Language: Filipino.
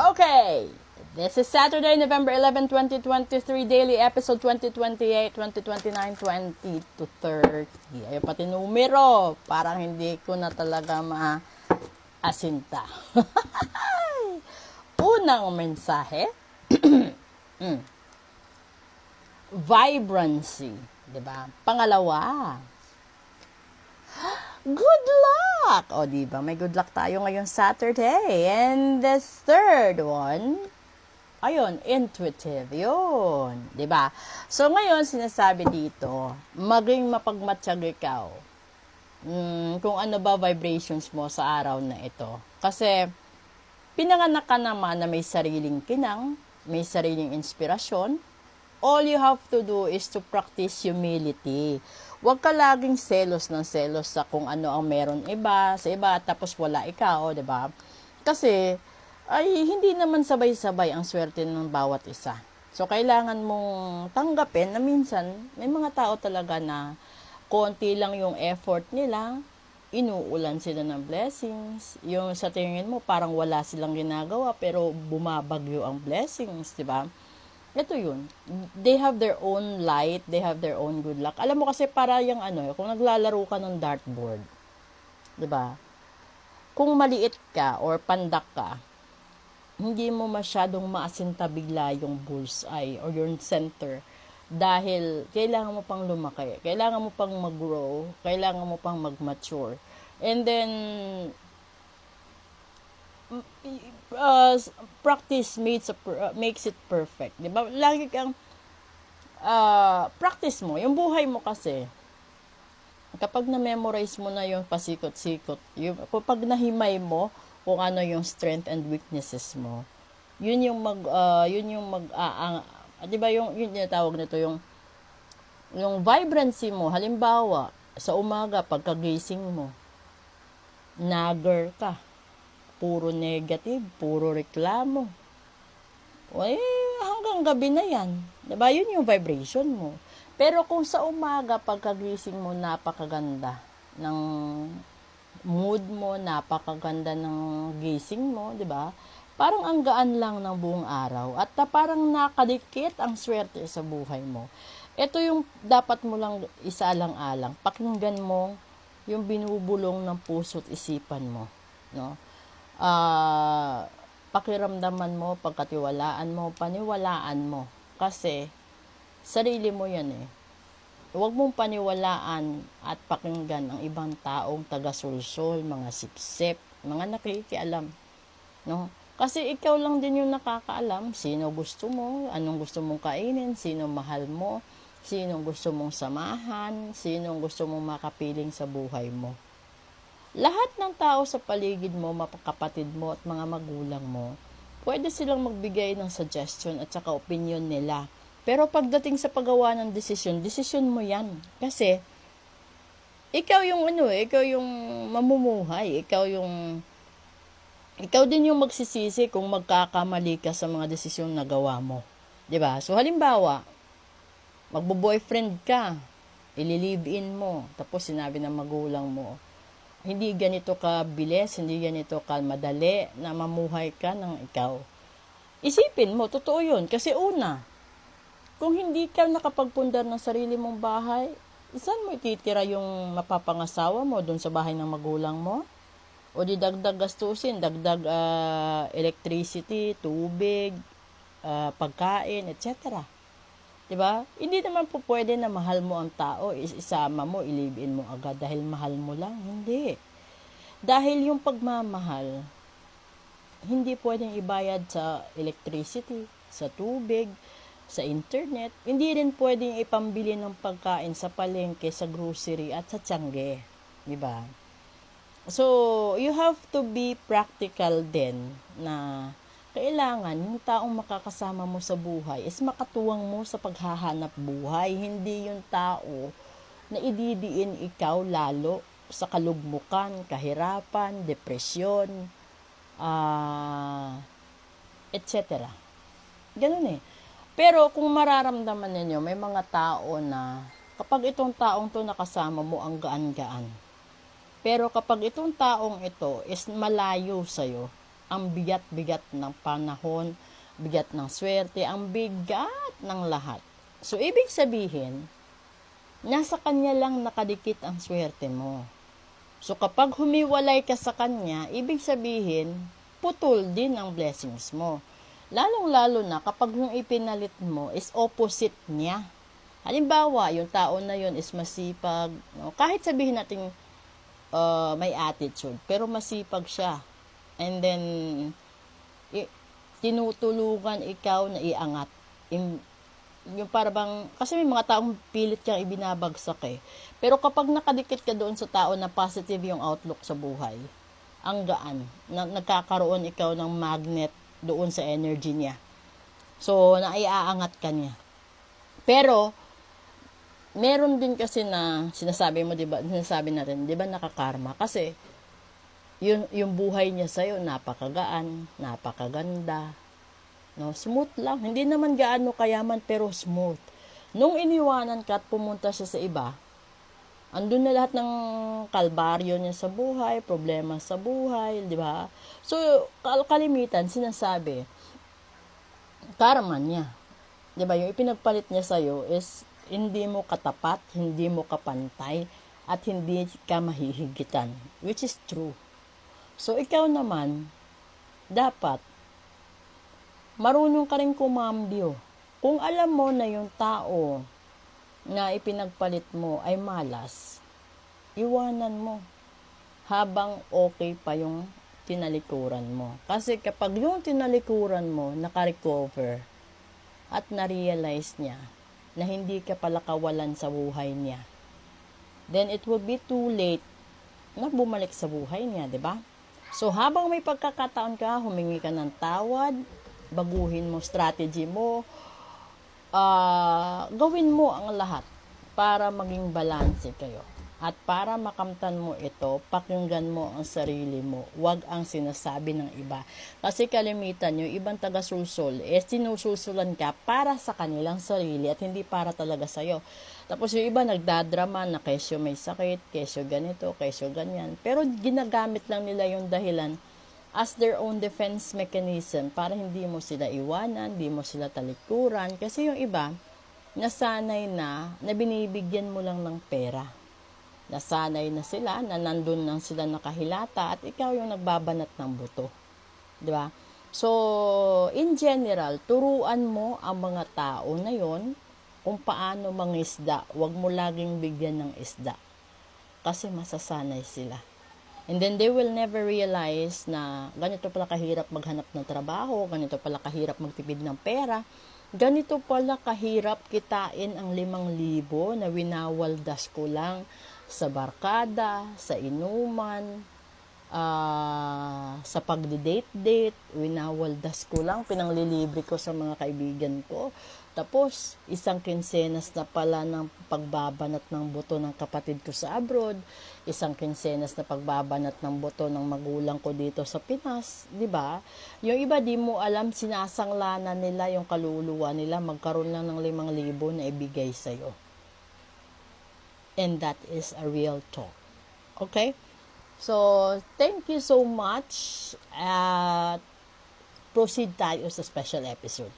Okay, this is Saturday, November 11, 2023, daily episode 2028, 2029, 20 to 30. Ayaw pati numero, parang hindi ko na talaga maasinta. Unang mensahe, vibrancy, diba? Pangalawa, good luck! O, diba? May good luck tayo ngayong Saturday. And the third one, ayun, intuitive. Yun. Diba? So, ngayon, sinasabi dito, maging mapagmatsyag ikaw. Kung ano ba vibrations mo sa araw na ito. Kasi, pinanganak ka naman na may sariling kinang, may sariling inspirasyon. All you have to do is to practice humility. Huwag ka laging selos ng selos sa kung ano ang meron sa iba, tapos wala ikaw, di ba? Kasi, ay hindi naman sabay-sabay ang swerte ng bawat isa. So, kailangan mong tanggapin na minsan, may mga tao talaga na konti lang yung effort nila, inuulan sila ng blessings. Yung sa tingin mo, parang wala silang ginagawa, pero bumabagyo ang blessings, di ba? Ito yun. They have their own light, they have their own good luck. Alam mo kasi para yung kung naglalaro ka ng dartboard, 'di ba? Kung maliit ka or pandak ka, hindi mo masyadong maasinta bigla yung bullseye or yung center dahil kailangan mo pang lumaki, kailangan mo pang mag-grow, kailangan mo pang mag-mature. And then practice makes it perfect. Diba? Lagi kang practice mo. Yung buhay mo kasi, kapag na-memorize mo na yung pasikot-sikot, kapag nahimay mo kung ano yung strength and weaknesses mo, yun yung diba yung tawag nito, yung vibrancy mo. Halimbawa, sa umaga, pagkagising mo, nagger ka. Puro negative, puro reklamo. Hanggang gabi na yan. Diba? Yun yung vibration mo. Pero kung sa umaga, pagkagising mo, napakaganda ng mood mo, napakaganda ng gising mo, diba? Parang ang gaan lang ng buong araw. At parang nakadikit ang swerte sa buhay mo. Ito yung dapat mo lang isaalang-alang. Pakinggan mo yung binubulong ng puso't isipan mo. No? Pakiramdaman mo, pagkatiwalaan mo, paniwalaan mo. Kasi, sarili mo yan eh. Huwag mong paniwalaan at pakinggan ang ibang taong taga-sulsol, mga sipsip, mga nakikialam. No? Kasi ikaw lang din yung nakakaalam, sino gusto mo, anong gusto mong kainin, sino mahal mo, sino gusto mong samahan, sino gusto mong makapiling sa buhay mo. Lahat ng tao sa paligid mo, kapatid mo at mga magulang mo, pwede silang magbigay ng suggestion at saka opinion nila. Pero pagdating sa paggawa ng desisyon mo yan. Kasi, ikaw yung ikaw yung mamumuhay, ikaw din yung magsisisi kung magkakamali ka sa mga desisyon na gawa mo. 'Di ba? So halimbawa, magbo-boyfriend ka, ililive-in mo, tapos sinabi ng magulang mo, hindi ganito ka bilis, hindi ganito ka madali na mamuhay ka ng ikaw. Isipin mo, totoo yun. Kasi una, kung hindi ka nakapagpundar ng sarili mong bahay, saan mo ititira yung mapapangasawa mo doon sa bahay ng magulang mo? O di dagdag gastusin, dagdag electricity, tubig, pagkain, etc. Diba? Hindi naman po pwede na mahal mo ang tao, isama mo, ilibin mo agad dahil mahal mo lang. Hindi. Dahil yung pagmamahal, hindi pwedeng ibayad sa electricity, sa tubig, sa internet. Hindi rin pwedeng ipambili ng pagkain sa palengke, sa grocery, at sa tiyangge. Diba? So, you have to be practical din na kailangan yung taong makakasama mo sa buhay is makatuwang mo sa paghahanap buhay. Hindi yung tao na ididiin ikaw lalo sa kalugmukan, kahirapan, depresyon, etc. Ganun eh. Pero kung mararamdaman ninyo, may mga tao na kapag itong taong to nakasama mo, ang gaan-gaan. Pero kapag itong taong ito is malayo sa'yo, ang bigat-bigat ng panahon, bigat ng swerte, ang bigat ng lahat. So, ibig sabihin, nasa kanya lang nakadikit ang swerte mo. So, kapag humiwalay ka sa kanya, ibig sabihin, putol din ang blessings mo. Lalong-lalo na kapag yung ipinalit mo is opposite niya. Halimbawa, yung tao na yun is masipag, no? Kahit sabihin natin may attitude, pero masipag siya. And then, tinutulungan ikaw na iangat. Yung parang, kasi may mga taong pilit kang ibinabagsak eh. Pero kapag nakadikit ka doon sa tao na positive yung outlook sa buhay, ang gaan, nagkakaroon ikaw ng magnet doon sa energy niya. So, naiaangat ka niya. Pero, meron din kasi na sinasabi mo, diba, sinasabi natin, diba nakakarma? Kasi, yung buhay niya sa'yo, napakagaan, napakaganda, no? Smooth lang. Hindi naman gaano kayaman, pero smooth. Nung iniwanan ka at pumunta siya sa iba, andun na lahat ng kalbaryo niya sa buhay, problema sa buhay, di ba? So, kalimitan, sinasabi, karma niya. Di ba? Yung ipinagpalit niya sa'yo is, hindi mo katapat, hindi mo kapantay, at hindi ka mahihigitan. Which is true. So, ikaw naman, dapat, marunong ka rin kumambyo. Kung alam mo na yung tao na ipinagpalit mo ay malas, iwanan mo habang okay pa yung tinalikuran mo. Kasi kapag yung tinalikuran mo naka-recover at na-realize niya na hindi ka pala kawalan sa buhay niya, then it will be too late na bumalik sa buhay niya, di ba? So, habang may pagkakataon ka, humingi ka ng tawad, baguhin mo strategy mo, gawin mo ang lahat para maging balanse kayo. At para makamtan mo ito, pakinggan mo ang sarili mo. Huwag ang sinasabi ng iba. Kasi kalimitan, yung ibang taga-sulsol, sinusulsulan ka para sa kanilang sarili at hindi para talaga sa'yo. Tapos yung iba nagdadrama na kesyo may sakit, kesyo ganito, kesyo ganyan. Pero ginagamit lang nila yung dahilan as their own defense mechanism para hindi mo sila iwanan, hindi mo sila talikuran. Kasi yung iba, nasanay na binibigyan mo lang ng pera. Nasanay na sila, na nandun lang sila nakahilata at ikaw yung nagbabanat ng buto. Diba? So, in general, turuan mo ang mga tao na yon kung paano mangisda. Huwag mo laging bigyan ng isda. Kasi masasanay sila. And then they will never realize na ganito pala kahirap maghanap ng trabaho, ganito pala kahirap magtipid ng pera, ganito pala kahirap kitain ang 5,000 na winawaldas ko lang sa barkada, sa inuman, sa pagdi-date-date, winawaldas ko lang, pinanglilibre ko sa mga kaibigan ko. Tapos, isang kinsenas na pala ng pagbabanat ng buto ng kapatid ko sa abroad, isang kinsenas na pagbabanat ng buto ng magulang ko dito sa Pinas, di ba? Yung iba di mo alam, sinasanglanan nila yung kaluluwa nila, magkaroon lang ng 5,000 na ibigay sa'yo. And that is a real talk. Okay? So, thank you so much. Proceed tayo sa special episode.